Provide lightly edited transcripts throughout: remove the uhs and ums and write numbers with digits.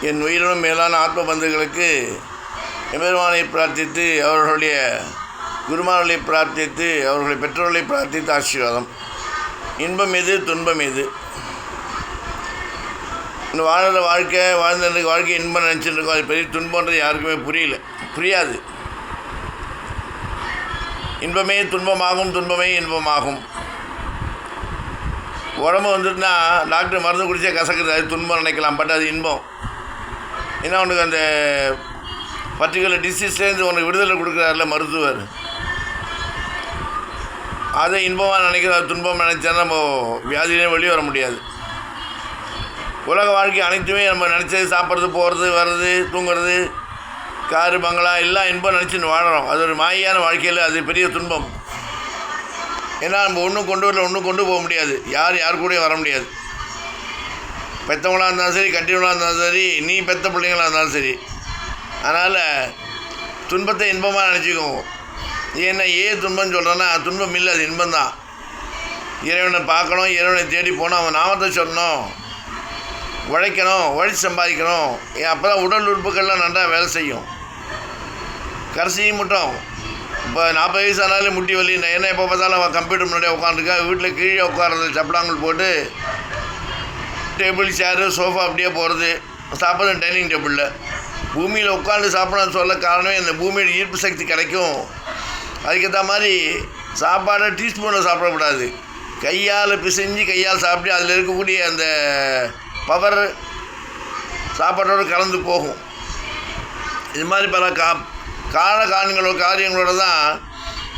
என் உயிரினும் மேலான ஆத்ம பந்துகளுக்கு எம்பெருமானை பிரார்த்தித்து அவர்களுடைய குருமார்களை பிரார்த்தித்து அவர்களுடைய பெற்றோர்களை பிரார்த்தித்து ஆசீர்வாதம். இன்பம் எது, துன்பம் எது? இந்த வாழ்ந்த வாழ்க்கை இன்பம் நினச்சிட்டு இருக்கோம். அது பெரிய துன்பன்றது யாருக்குமே புரியாது. இன்பமே துன்பமாகும், துன்பமே இன்பமாகும். உடம்பு வந்துட்டுனா டாக்டர் மருந்து குடித்தே கசக்குது, அது துன்பம் நினைக்கலாம். பட் அது இன்பம். ஏன்னா உனக்கு அந்த பர்டிகுலர் டிசீஸ்லேருந்து உனக்கு விடுதலை கொடுக்குறாருல மருத்துவர், அதை இன்பமாக நினைக்கிறது. அது துன்பம் நினச்சா நம்ம வியாதியிலே வெளியே வர முடியாது. உலக வாழ்க்கை அனைத்துமே நம்ம நினச்சது, சாப்பிட்றது, போகிறது, வர்றது, தூங்குறது, காரு, பங்களா எல்லாம் இன்பம் நினச்சின்னு வாழறோம். அது ஒரு மாயான வாழ்க்கையில் அது பெரிய துன்பம். ஏன்னா நம்ம ஒன்றும் கொண்டு போக முடியாது. யார் கூடயும் வர முடியாது. பெற்றவங்களாக இருந்தாலும் சரி, கட்டினவங்களாக இருந்தாலும் சரி, நீ பெற்ற பிள்ளைங்களாக இருந்தாலும் சரி. அதனால் துன்பத்தை இன்பமாக நினச்சிக்குவோம். ஏன்னா துன்பம்னு சொல்கிறேன்னா துன்பம் இல்லை, அது இன்பம்தான். இறைவனை பார்க்கணும், இறைவனை தேடி போகணும், அவன் நாமத்தை சொல்லணும், உழைக்கணும், உழைச்சி சம்பாதிக்கணும். அப்போ தான் உடல் உறுப்புகள்லாம் நல்லா வேலை செய்யும். கடைசியும் மட்டும் இப்போ 40 வயசு ஆனாலும் முட்டி வலி. என்ன எப்போ பார்த்தாலும் அவன் கம்ப்யூட்டர் முன்னாடியே உட்காந்துருக்கா. வீட்டில் கீழே உட்கார்றது, சப்படாங்கல் போட்டு டேபிள், சேரு, சோஃபா அப்படியே போகிறது. சாப்பிட்றது டைனிங் டேபிளில். பூமியில் உட்காந்து சாப்பிடணும்னு சொல்ல காரணமே இந்த பூமியோட ஈர்ப்பு சக்தி கிடைக்கும். அதுக்கேற்ற மாதிரி சாப்பாடை டீஸ்பூனில் சாப்பிடக்கூடாது. கையால் பிசைஞ்சு கையால் சாப்பிட்டு அதில் இருக்கக்கூடிய அந்த பவர் சாப்பாட்டோடு கலந்து போகும். இது மாதிரி பல காரியங்களோட தான்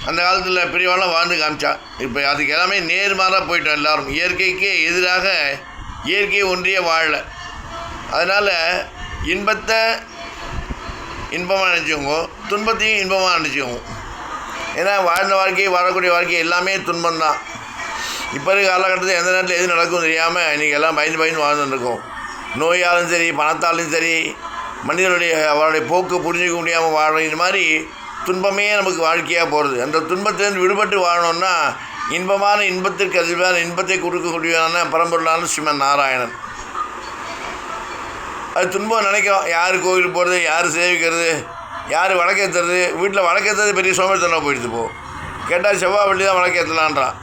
அந்த காலத்தில் பெரியவாள்லாம் வாழ்ந்து காமிச்சா. இப்போ அதுக்கு எல்லாமே நேர்மாறாக போயிட்டோம் எல்லோரும். இயற்கைக்கே எதிராக இயற்கையை ஒன்றிய வாழலை. அதனால் இன்பத்தை இன்பமாக நினச்சிக்கோங்க, துன்பத்தையும் இன்பமாக நினச்சிக்கோங்க. ஏன்னா வாழ்ந்த வாழ்க்கை, வரக்கூடிய வாழ்க்கை எல்லாமே துன்பம்தான். இப்போ இருக்க காலகட்டத்தில் எந்த நேரத்தில் எது நடக்கும் தெரியாமல் இன்றைக்கி எல்லாம் பயந்து வாழ்ந்துருக்கோம். நோயாலும் சரி, பணத்தாலும் சரி, அவருடைய போக்கு புரிஞ்சிக்க முடியாமல் வாழணும். இது மாதிரி துன்பமே நமக்கு வாழ்க்கையாக போகிறது. அந்த துன்பத்திலேருந்து விடுபட்டு வாழணும்னா இன்பத்திற்கு அதிர்வான இன்பத்தை கொடுக்கக்கூடியதான பரம்பொருளான ஸ்ரீமன் நாராயணன். அது துன்பம் நினைக்கிறோம். யார் கோவிலுக்கு போகிறது, யார் சேவிக்கிறது, யார் வழக்கேற்றுறது. வீட்டில் வழக்கேற்றது பெரிய சோம்பேறித்தனம் போயிடுது. கேட்டால் செவ்வாய் வெள்ளி தான் வழக்கேற்றலான்றான்.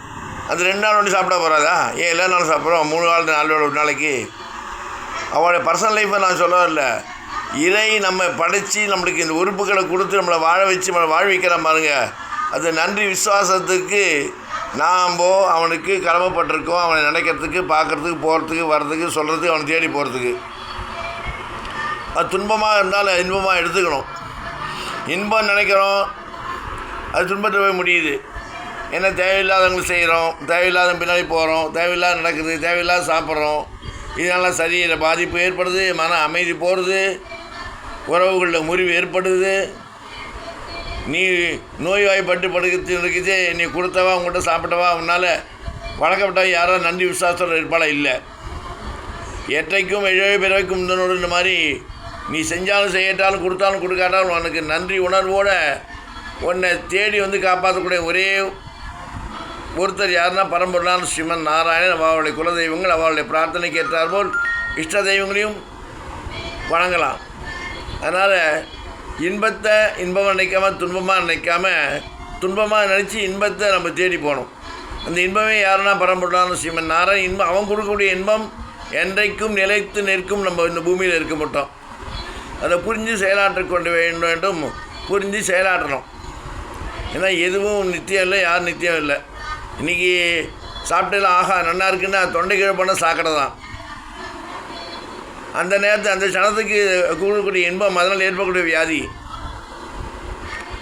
அது 2 நாள் ஒன்று சாப்பிட போகிறாதா? ஏன் எல்லா நாளும் சாப்பிட்றோம்? 3 நாள் 4 நாள் ஒரு நாளைக்கு. அவளுடைய பர்சனல் லைஃப்பை நான் சொல்லவில்ல. இறை நம்ம படைச்சி நம்மளுக்கு இந்த உறுப்புகளை கொடுத்து நம்மளை வாழ வச்சு நம்மளை வாழ்விக்கிறோம் பாருங்க. அது நன்றி விசுவாசத்துக்கு நாம் அவனுக்கு கடமைப்பட்டிருக்கோம். அவனை நினைக்கிறதுக்கு, பார்க்குறதுக்கு, போகிறதுக்கு, வர்றதுக்கு, சொல்கிறதுக்கு, அவனை தேடி போகிறதுக்கு. அது துன்பமாக இருந்தாலும் இன்பமாக எடுத்துக்கணும். இன்பம் நினைக்கிறோம், அது துன்பத்தை போய் முடியுது. ஏன்னா தேவையில்லாதவங்களுக்கு செய்கிறோம், தேவையில்லாத பின்னாடி போகிறோம், தேவையில்லாத நடக்குது, தேவையில்லாத சாப்பிட்றோம். இதனால் சரீர பாதிப்பு ஏற்படுது, மன அமைதி போகிறது, உறவுகளில் முறிவு ஏற்படுது. நீ நோய்வாய்ப்பட்டு இருக்குது, நீ கொடுத்தவா, உங்கள்கிட்ட சாப்பிட்டவா, உன்னால் வழக்கப்பட்டவா யாராவது நன்றி விசுவாசத்தோடு இருப்பாளா? இல்லை. எற்றைக்கும் எழவே பிறவைக்கும் இந்த மாதிரி நீ செஞ்சாலும் செய்யட்டாலும் கொடுத்தாலும் கொடுக்காட்டாலும் உனக்கு நன்றி உணர்வோடு உன்னை தேடி வந்து காப்பாற்றக்கூடிய ஒரே ஒருத்தர் யாருன்னா பரம்பொருளான ஸ்ரீமன் நாராயணன். அவளுடைய குலதெய்வங்கள் அவளுடைய பிரார்த்தனைக்கு ஏற்றாற்போல் இஷ்ட தெய்வங்களையும் வணங்கலாம். அதனால் இன்பத்தை இன்பமாக நினைக்காமல் துன்பமாக நினச்சி இன்பத்தை நம்ம தேடி போகணும். அந்த இன்பமே யாருன்னா பரம்பொருளான ஸ்ரீமன் நாராயணன். இன்பம் அவன் கொடுக்கக்கூடிய இன்பம் என்றைக்கும் நிலைத்து நிற்கும். நம்ம இந்த பூமியில் இருக்க மாட்டோம். அதை புரிஞ்சு செயலாற்ற கொண்டு வேண்டும். புரிஞ்சு செயலாற்றணும். ஏன்னா எதுவும் நித்தியம் இல்லை, யாரும் நித்தியம் இல்லை. இன்றைக்கி சாப்பிட்டெல்லாம் ஆகா நல்லா இருக்குன்னா தொண்டை கீழே போனால் சாக்கடை தான். அந்த நேரத்தில் அந்த சனத்துக்கு கொடுக்கக்கூடிய இன்பம் அதனால் ஏற்படக்கூடிய வியாதி.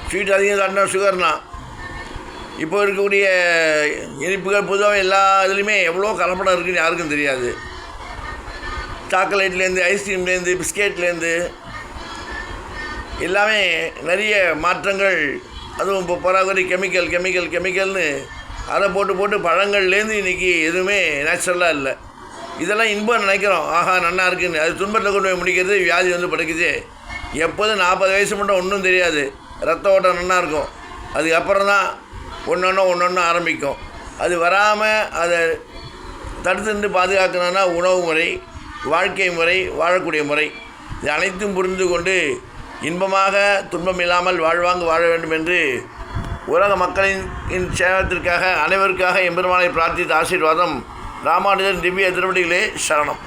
ஸ்வீட் அதிகம் சாப்பிட்டா சுகர்னா. இப்போ இருக்கக்கூடிய இனிப்புகள் பொதுவாக எல்லா இதுலேயுமே எவ்வளோ கலப்படம் இருக்குதுன்னு யாருக்கும் தெரியாது. சாக்லேட்லேருந்து, ஐஸ்கிரீம்லேருந்து, பிஸ்கெட்லேருந்து எல்லாமே நிறைய மாற்றங்கள். அதுவும் இப்போ பராகுறை கெமிக்கல்னு அதை போட்டு பழங்கள்லேருந்து இன்றைக்கி எதுவுமே நேச்சுரலாக இல்லை. இதெல்லாம் இன்பம் நினைக்கிறோம், ஆஹா நல்லா இருக்குன்னு. அது துன்பத்தில் கொண்டு போய் முடிக்கிறது, வியாதி வந்து படுக்குது. எப்போதும் 40 வயசு மட்டும் ஒன்றும் தெரியாது, ரத்த ஓட்டம் நல்லா இருக்கும். அதுக்கப்புறம் தான் ஒன்று ஆரம்பிக்கும். அது வராமல் அதை தடுத்து பாதுகாக்கணும்னா உணவு முறை, வாழ்க்கை முறை, வாழக்கூடிய முறை இது அனைத்தும் புரிந்து கொண்டு இன்பமாக துன்பம் இல்லாமல் வாழ்வாங்கு வாழ வேண்டும் என்று உலக மக்களின் சேவத்திற்காக அனைவருக்காக எம்பெருமானை பிரார்த்தித்த ஆசீர்வாதம். ராமானுஜர் திவ்ய திருவடிகளே சரணம்.